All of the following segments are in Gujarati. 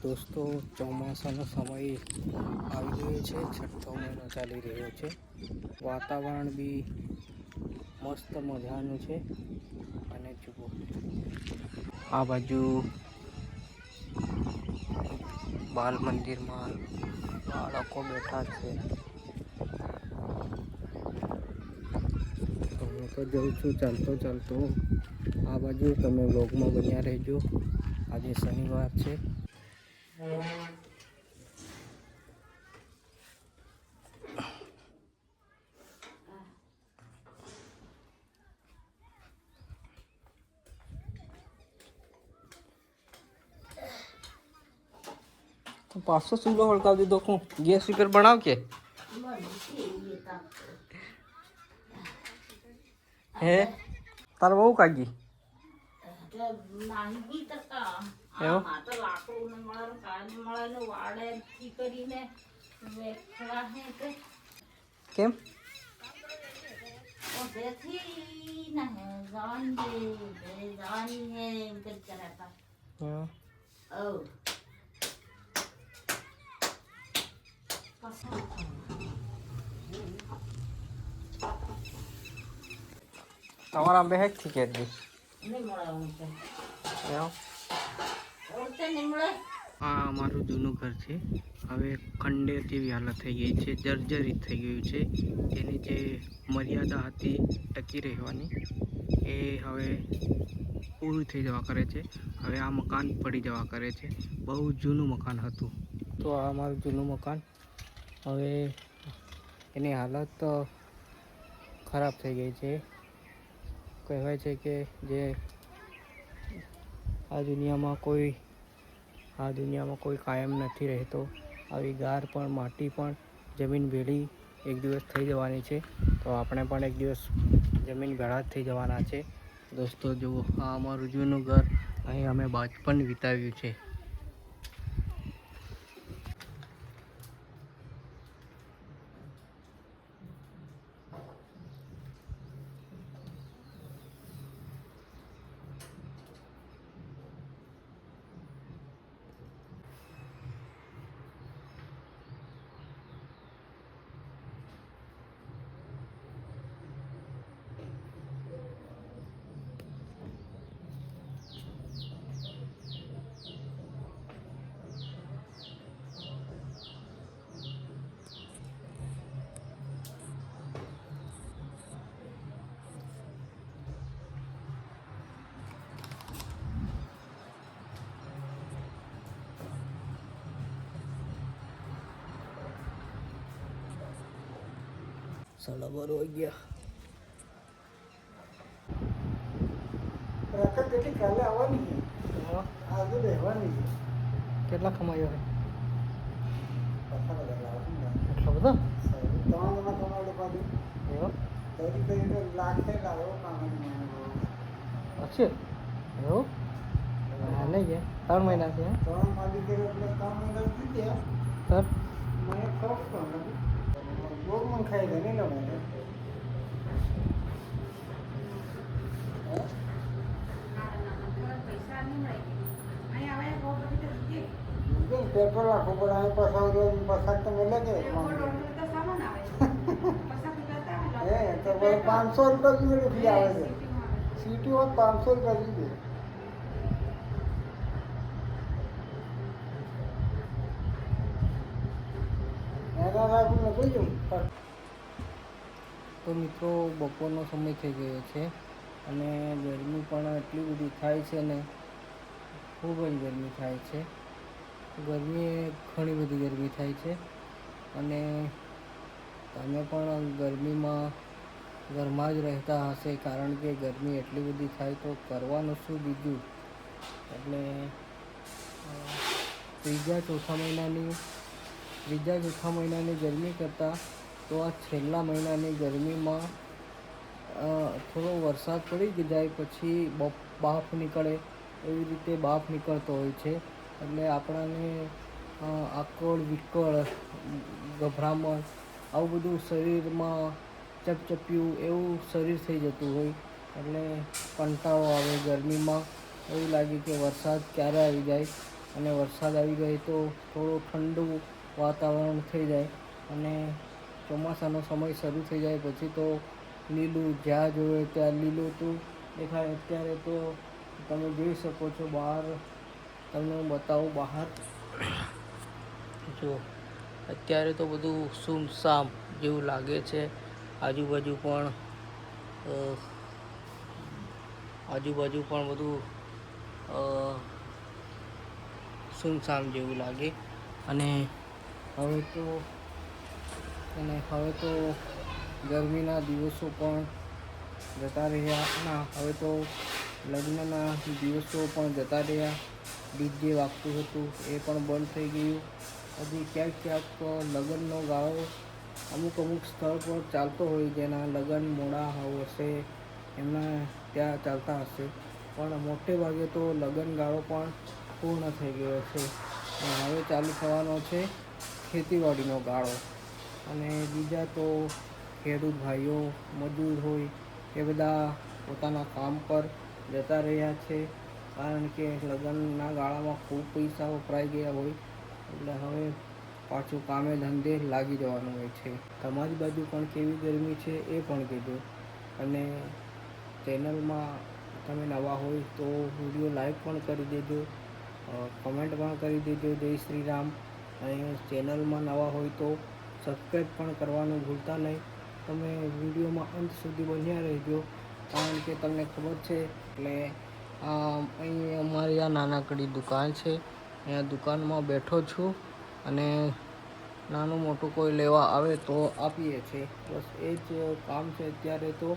દોસ્તો ચોમાસાનો સમય આવી ગયો છે, છઠ્ઠો મહિનો ચાલી રહ્યો છે. વાતાવરણ બી મસ્ત મજાનું છે. અને જુઓ આ બાજુ બાલ મંદિરમાં બાળકો બેઠા છે. હું તો જઉં છું ચાલતો આ બાજુ. તમે વ્લોગમાં બન્યા રહેજો. આજે શનિવાર છે. તો 500 ચૂલો હળગાવી દીધો. હું ગેસ ઉપર બનાવ કે હે તાર બહુ કાગી કેમ તમારા આંબે હેક થી કે આ અમારું જૂનું ઘર છે. હવે ખંડેર જેવી હાલત થઈ ગઈ છે, જર્જરિત થઈ ગયું છે. એની જે મર્યાદા હતી ટકી રહેવાની એ હવે પૂરું થઈ જવા કરે છે. હવે આ મકાન પડી જવા કરે છે. બહુ જૂનું મકાન હતું. તો આ અમારું જૂનું મકાન હવે એની હાલત ખરાબ થઈ ગઈ છે. કહેવાય છે કે જે આ દુનિયામાં કોઈ કાયમ નથી રહેતો. આવી ગાર પણ માટી પણ જમીન ભેળી એક દિવસ થઈ જવાની છે. તો આપણે પણ એક દિવસ જમીન ભેળા જ થઈ જવાના છે. દોસ્તો જુઓ આ અમારું જૂનું ઘર. અહીં અમે બાળપણ વિતાવ્યું છે. સાડા 12 વાગ્યા. કાલે આવવાની છે. આજે રહેવાની છે. કેટલા કમાયો છે? એટલા બધા? 3 જણા કમાડો પાછું. લાખે લાવ્યો અચ્છા એવું નહીં ગયા 3 મહિના છે. 3 માલિક એટલે 3 મહિના થઈ ગયા. સર મને ખબર નથી. ગોળમાં ખાઈ ગઈ નહીં લવાય. પેટ્રોલ રાખવું પડે. અહીં પસાર તો મળે કે હે તો 500 રૂપિયા ફી આવે છે. સિટી હોત 500 રૂપિયા દીધી. તો મિત્રો બપોરનો સમય થઈ ગયો છે અને ગરમી પણ એટલી બધી થાય છે ને ખૂબ જ ગરમી થાય છે. ઘણી બધી ગરમી થાય છે અને તમે પણ ગરમીમાં ઘરમાં જ રહેતા હશે, કારણ કે ગરમી એટલી બધી થાય તો કરવાનું શું બીજું. એટલે ત્રીજા ચોથા મહિનાની ગરમી કરતાં તો આ છેલ્લા મહિનાની ગરમીમાં થોડો વરસાદ પડી જાય પછી બાફ નીકળે એવી રીતે બાફ નીકળતો હોય છે. એટલે આપણાને આકળ વિકળ ગભરામણ આવું બધું શરીરમાં ચપચપ્યું એવું શરીર થઈ જતું હોય. એટલે કંટાળો આવે ગરમીમાં. એવું લાગે કે વરસાદ ક્યારે આવી જાય અને વરસાદ આવી જાય તો થોડું ઠંડુ વાતાવરણ થઈ જાય અને ચોમાસાનો સમય શરૂ થઈ જાય પછી તો લીલું જ્યાં જોવે ત્યાં લીલુંતું દેખાય. અત્યારે તો તમે જોઈ શકો છો બહાર, તમને હું બતાવું બહાર જો અત્યારે તો બધું સૂમસામ જેવું લાગે છે. આજુબાજુ પણ બધું સૂમસામ જેવું લાગે અને હવે તો ગરમીના દિવસો પણ જતા રહ્યા. હવે તો લગ્નના દિવસો પણ જતા રહ્યા. ડીજે વાગતું હતું એ પણ બંધ થઈ ગયું. હજી ક્યાંક લગ્નનો ગાળો અમુક સ્થળ પર ચાલતો હોય, જેના લગ્ન મોડા હશે એમના ત્યાં ચાલતા હશે, પણ મોટે ભાગે તો લગ્ન ગાળો પણ પૂર્ણ થઈ ગયો છે. હવે ચાલુ થવાનો છે ખેતીવાડીનો ગાળો. અને બીજા તો ખેડૂત ભાઈઓ મજૂર હોય એ બધા પોતાના કામ પર જતા રહ્યા છે, કારણ કે લગ્નના ગાળામાં ખૂબ પૈસા વપરાઈ ગયા હોય એટલે હવે પાછું કામે ધંધે લાગી જવાનું હોય છે. તમારી બાજુ પણ કેવી ગરમી છે એ પણ કહેજો. અને ચેનલમાં તમે નવા હોય તો વિડીયો લાઈક પણ કરી દેજો, કમેન્ટ પણ કરી દેજો જય શ્રી રામ. અને ચેનલમાં નવા હોય તો સબસ્ક્રાઈબ પણ કરવાનું ભૂલતા નહીં. તમે વિડીયોમાં અંત સુધી બન્યા રહેજો, કારણ કે તમને ખબર છે એટલે અહીં અમારી આ નાનકડી દુકાન છે. અહીંયા દુકાનમાં બેઠો છું અને નાનું મોટું કોઈ લેવા આવે તો આપીએ છીએ. બસ એ જ કામ છે અત્યારે તો.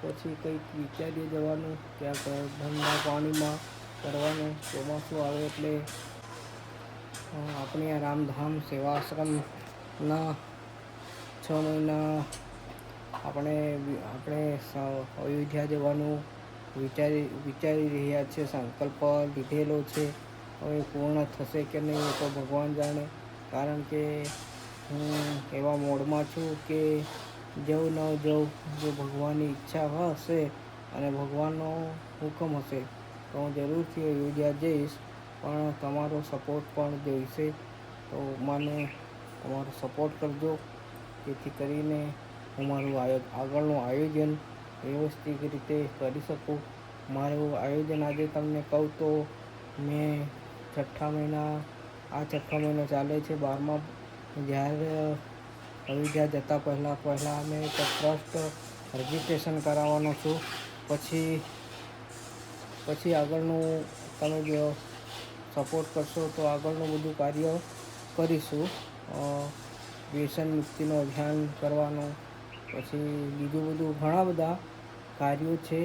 પછી કંઈક વિચારીએ જવાનું ક્યાંક ધંધા પાણીમાં કરવાનું. ચોમાસું આવે એટલે આપણે આ રામધામ સેવા આશ્રમના 6 મહિના આપણે અયોધ્યા જવાનું વિચારી રહ્યા છે. સંકલ્પ લીધેલો છે. હવે પૂર્ણ થશે કે નહીં એ તો ભગવાન જાણે, કારણ કે હું એવા મોડમાં છું કે જવું ન જવું, જો ભગવાનની ઈચ્છા હશે અને ભગવાનનો હુકમ હશે તો હું જરૂરથી અયોધ્યા જઈશ. પણ તમારો સપોર્ટ પણ જોઈશે, તો મને તમારો સપોર્ટ કરજો, જેથી કરીને હું મારું આગળનું આયોજન વ્યવસ્થિત રીતે કરી શકું. મારું આયોજન આજે તમને કહું તો મેં છઠ્ઠા મહિનો ચાલે છે 12મા. જ્યારે અયોધ્યા જતાં પહેલાં અમે એક ટ્રસ્ટ રજિસ્ટ્રેશન કરાવવાનો છું. પછી આગળનું તમે જો સપોર્ટ કરશો તો આગળનું બધું કાર્ય કરીશું. વ્યસન મુક્તિનું અભિયાન કરવાનું, પછી બીજું બધું ઘણા બધા કાર્યો છે.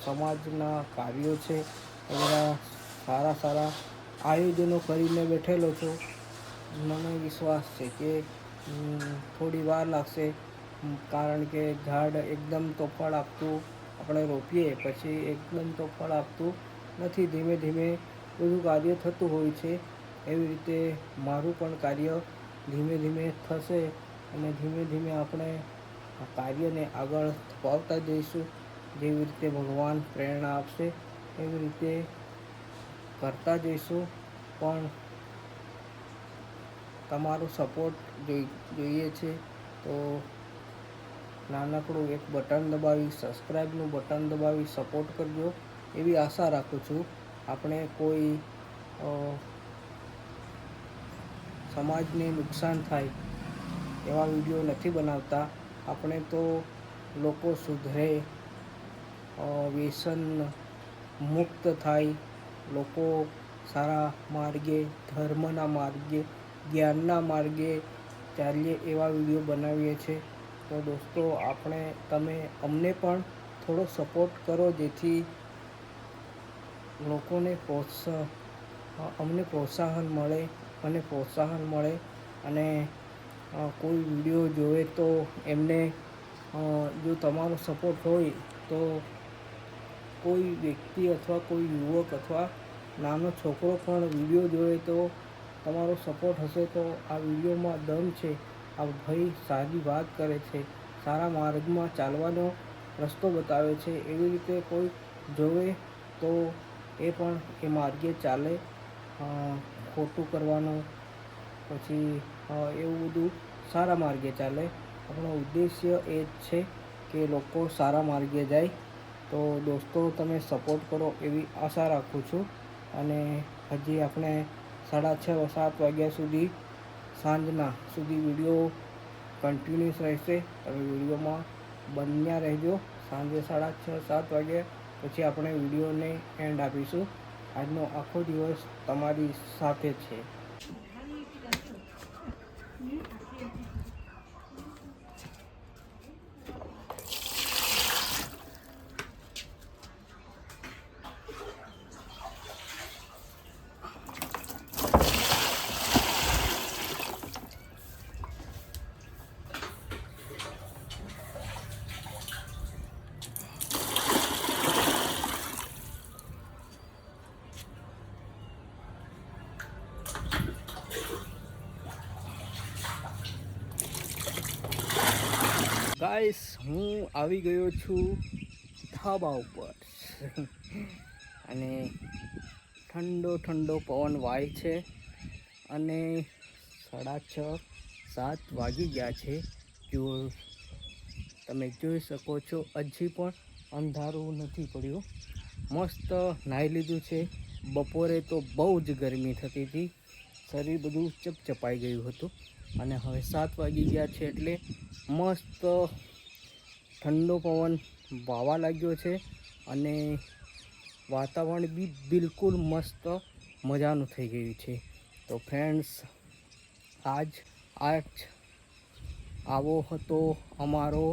સમાજના કાર્યો છે. એ બધા સારા આયોજનો કરીને બેઠેલો છું. મને વિશ્વાસ છે કે થોડી વાર લાગશે, કારણ કે ઝાડ એકદમ તો ફળ આપતું, આપણે રોપીએ પછી એકદમ તો ફળ આપતું નથી. ધીમે ધીમે બધું કાર્ય થતું હોય છે. એવી રીતે મારું પણ કાર્ય ધીમે ધીમે થશે અને ધીમે ધીમે આપણે આ કાર્યને આગળ ધપાવતા જઈશું. જેવી રીતે ભગવાન પ્રેરણા આપશે એવી રીતે કરતા જઈશું. પણ તમારો સપોર્ટ જોઈએ છે, તો નાનકડું એક બટન દબાવી, સબસ્ક્રાઈબનું બટન દબાવી સપોર્ટ કરજો એવી આશા રાખું છું. આપણે કોઈ સમાજને નુકસાન થાય એવા વિડીયો નથી બનાવતા. આપણે તો લોકો સુધરે, વ્યસન મુક્ત થાય, લોકો સારા માર્ગે, ધર્મના માર્ગે, જ્ઞાનના માર્ગે ચાલીએ એવા વિડીયો બનાવીએ છીએ. તો દોસ્તો તમે અમને પણ થોડો સપોર્ટ કરો, જેથી લોકોને અમને પ્રોત્સાહન મળે, મને પ્રોત્સાહન મળે. અને કોઈ વિડીયો જોવે તો એમને જો તમારો સપોર્ટ હોય તો કોઈ વ્યક્તિ અથવા કોઈ યુવક અથવા નાનો છોકરો પણ વિડીયો જોવે તો તમારો સપોર્ટ હશે તો આ વિડીયોમાં દમ છે, આ ભાઈ સારી વાત કરે છે, સારા માર્ગમાં ચાલવાનો રસ્તો બતાવે છે, એવી રીતે કોઈ જોવે તો એ પણ એ માર્ગે ચાલે. ખોટું કરવાનું પછી એવું બધું સારા માર્ગે ચાલે. આપણો ઉદ્દેશ્ય એ જ છે કે લોકો સારા માર્ગે જાય. તો દોસ્તો તમે સપોર્ટ કરો એવી આશા રાખું છું. અને હજી આપણે 6:30-7 વાગ્યા સુધી સાંજના સુધી વિડીયો કન્ટિન્યુઅસ રહેશે. તમે વિડીયોમાં બન્યા રહેજો. સાંજે 6:30-7 વાગ્યા પછી આપણે વિડીયોને એન્ડ આપીશું. આજનો આખો દિવસ તમારી સાથે છે. ગાઈસ, હું આવી ગયો છું ધાબા ઉપર અને ઠંડો પવન વાય છે અને 6:30-7 વાગી ગયા છે. જો તમે જોઈ શકો છો હજી પણ અંધારું નથી પડ્યું. મસ્ત નાહી લીધું છે. બપોરે તો બહુ જ ગરમી થતી હતી, શરીર બધું ચપચપાઈ ગયું હતું. અને હવે 7 વાગી ગયા છે એટલે મસ્ત ઠંડો પવન વાવા લાગ્યો છે અને વાતાવરણ બી બિલકુલ મસ્ત મજાનું થઈ ગયું છે. તો ફ્રેન્ડ્સ, આજ આવો હતો અમારો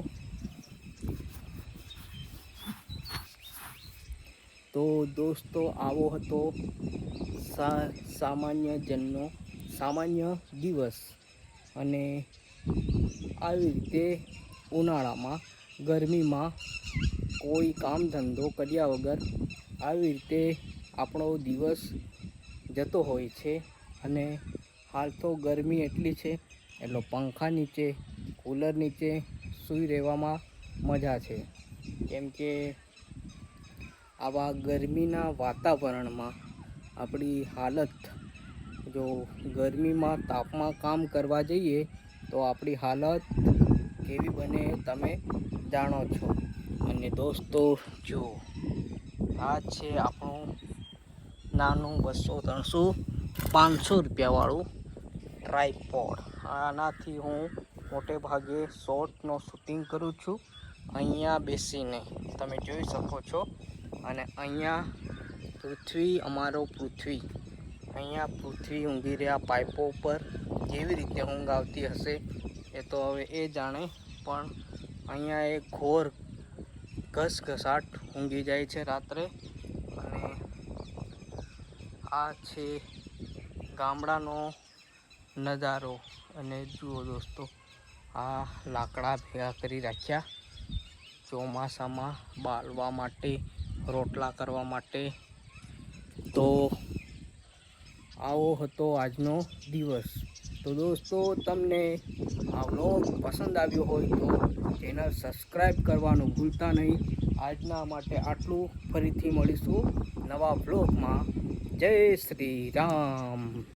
તો દોસ્તો આવો હતો સામાન્ય દિવસ. અને આવી રીતે ઉનાળામાં ગરમીમાં કોઈ કામ ધંધો કર્યા વગર આવી રીતે આપણો દિવસ જતો હોય છે. અને હાલ તો ગરમી એટલી છે એટલે પંખા નીચે કૂલર નીચે સૂઈ રહેવામાં મજા છે. કેમ કે આવા ગરમીના વાતાવરણમાં આપણી હાલત, જો ગરમીમાં તાપમાં કામ કરવા જઈએ તો આપણી હાલત કેવી બને તમે જાણો છો. અને દોસ્તો જો આ છે આપણું નાનું 200-300-500 રૂપિયાવાળું ટ્રાયપોડ. આનાથી હું મોટે ભાગે શોર્ટનો શૂટિંગ કરું છું અહીંયા બેસીને, તમે જોઈ શકો છો. અને અહીંયા અહીંયા પૃથ્વી ઊંઘી રહ્યા પાઇપો ઉપર. કેવી રીતે ઊંઘ આવતી હશે એ તો હવે એ જાણે, પણ અહીંયા એક ઘોર ઘસઘસાટ ઊંઘી જાય છે રાત્રે. અને આ છે ગામડાનો નજારો. અને જુઓ દોસ્તો, આ લાકડા ભેગા કરી રાખ્યા ચોમાસામાં બાળવા માટે, રોટલા કરવા માટે. તો આવો હતો આજનો દિવસ. તો દોસ્તો, તમને આ વ્લોગ પસંદ આવ્યો હોય તો ચેનલ સબસ્ક્રાઈબ કરવાનું ભૂલતા નહીં. આજના માટે આટલું. ફરીથી મળીશું નવા વ્લોગમાં. જય શ્રી રામ.